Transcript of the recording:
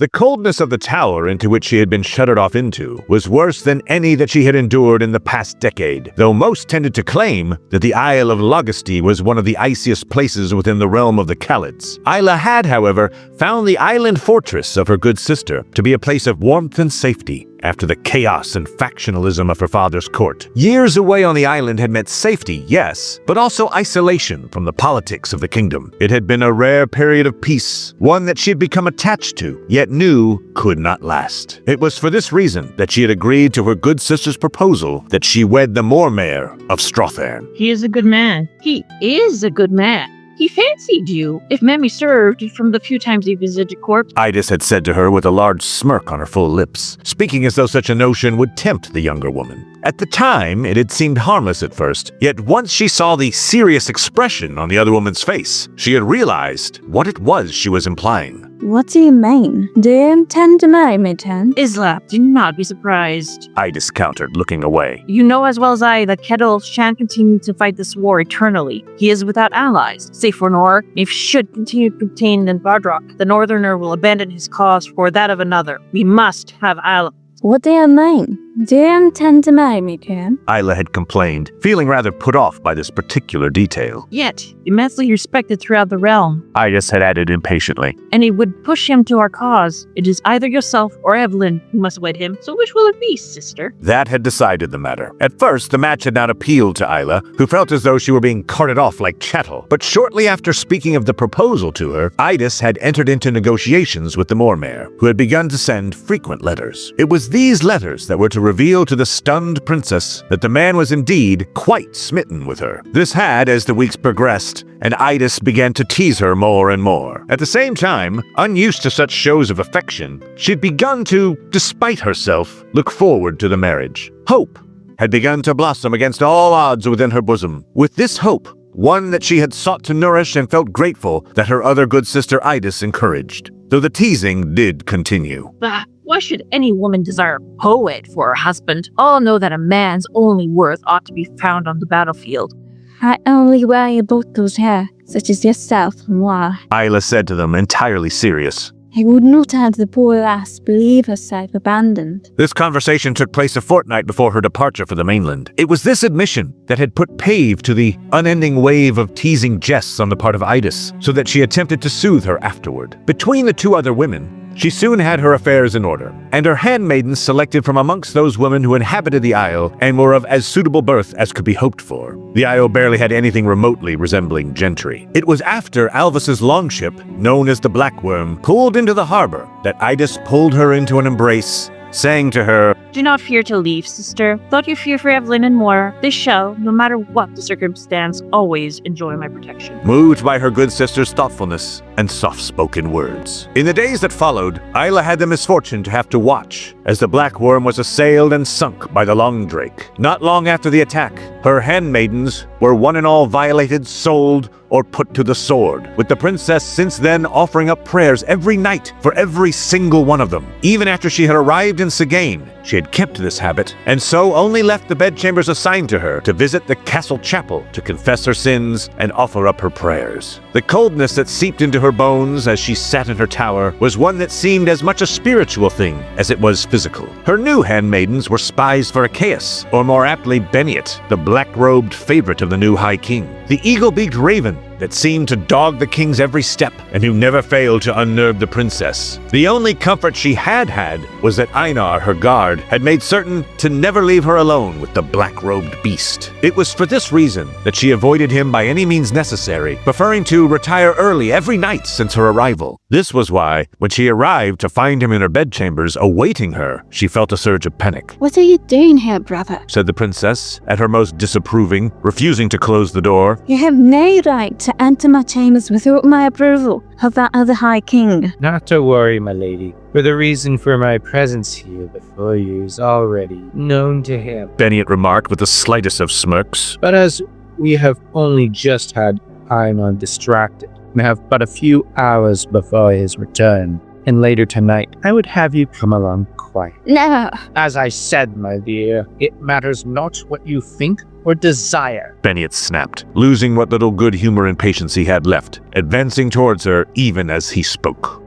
The coldness of the tower into which she had been shuttered off into was worse than any that she had endured in the past decade, though most tended to claim that the Isle of Logisty was one of the iciest places within the realm of the Khalids. Isla had, however, found the island fortress of her good sister to be a place of warmth and safety after the chaos and factionalism of her father's court. Years away on the island had meant safety, yes, but also isolation from the politics of the kingdom. It had been a rare period of peace, one that she had become attached to, yet knew could not last. It was for this reason that she had agreed to her good sister's proposal that she wed the Mormaer of Strothern. He is a good man. He is a good man. He fancied you, if memory served, from the few times he visited court. Idis had said to her with a large smirk on her full lips, speaking as though such a notion would tempt the younger woman. At the time, it had seemed harmless at first, yet once she saw the serious expression on the other woman's face, she had realized what it was she was implying. What do you mean? Do you intend to marry me, then? Isla, do not be surprised. Idis countered, looking away. You know as well as I that Kettle shan't continue to fight this war eternally. He is without allies, save for Nor. If he should continue to obtain in Bardrock, the Northerner will abandon his cause for that of another. We must have allies. What do you mean? Do you intend to marry me, Jan? Isla had complained, feeling rather put off by this particular detail. Yet, immensely respected throughout the realm. Idis had added impatiently. And it would push him to our cause. It is either yourself or Evelyn who must wed him. So which will it be, sister? That had decided the matter. At first, the match had not appealed to Isla, who felt as though she were being carted off like chattel. But shortly after speaking of the proposal to her, Idis had entered into negotiations with the Mormaer, who had begun to send frequent letters. It was these letters that were to reveal to the stunned princess that the man was indeed quite smitten with her. This had, as the weeks progressed, and Idis began to tease her more and more. At the same time, unused to such shows of affection, she'd begun to, despite herself, look forward to the marriage. Hope had begun to blossom against all odds within her bosom. With this hope, one that she had sought to nourish and felt grateful that her other good sister Idis encouraged, though the teasing did continue. Bah! Why should any woman desire a poet for her husband? All know that a man's only worth ought to be found on the battlefield. I only worry about those here, such as yourself, moi. Isla said to them, entirely serious. I would not have the poor lass believe herself abandoned. This conversation took place a fortnight before her departure for the mainland. It was this admission that had put pave to the unending wave of teasing jests on the part of Idis, so that she attempted to soothe her afterward. Between the two other women, she soon had her affairs in order, and her handmaidens selected from amongst those women who inhabited the isle and were of as suitable birth as could be hoped for. The isle barely had anything remotely resembling gentry. It was after Alvis's longship, known as the Black Worm, pulled into the harbor that Idis pulled her into an embrace, saying to her, Do not fear to leave, sister. Though you fear for Evelyn and more, they shall, no matter what the circumstance, always enjoy my protection. Moved by her good sister's thoughtfulness and soft-spoken words. In the days that followed, Isla had the misfortune to have to watch as the Black Worm was assailed and sunk by the Long Drake. Not long after the attack, her handmaidens were one and all violated, sold, or put to the sword, with the princess since then offering up prayers every night for every single one of them. Even after she had arrived in Sigane, she had kept this habit, and so only left the bedchambers assigned to her to visit the castle chapel to confess her sins and offer up her prayers. The coldness that seeped into her bones as she sat in her tower was one that seemed as much a spiritual thing as it was physical. Her new handmaidens were spies for Achaeus, or more aptly Beniot, the black-robed favorite of the new High King. The eagle-beaked raven that seemed to dog the king's every step and who never failed to unnerve the princess. The only comfort she had was that Einar, her guard, had made certain to never leave her alone with the black-robed beast. It was for this reason that she avoided him by any means necessary, preferring to retire early every night since her arrival. This was why, when she arrived to find him in her bedchambers awaiting her, she felt a surge of panic. What are you doing here, brother? Said the princess, at her most disapproving, refusing to close the door. You have no right to enter my chambers without my approval of that other High King. Not to worry, my lady, for the reason for my presence here before you is already known to him. Beniot remarked with the slightest of smirks. But as we have only just had Einar distracted, we have but a few hours before his return, and later tonight, I would have you come along quiet. No. As I said, my dear, it matters not what you think or desire. Beniot snapped, losing what little good humor and patience he had left, advancing towards her even as he spoke.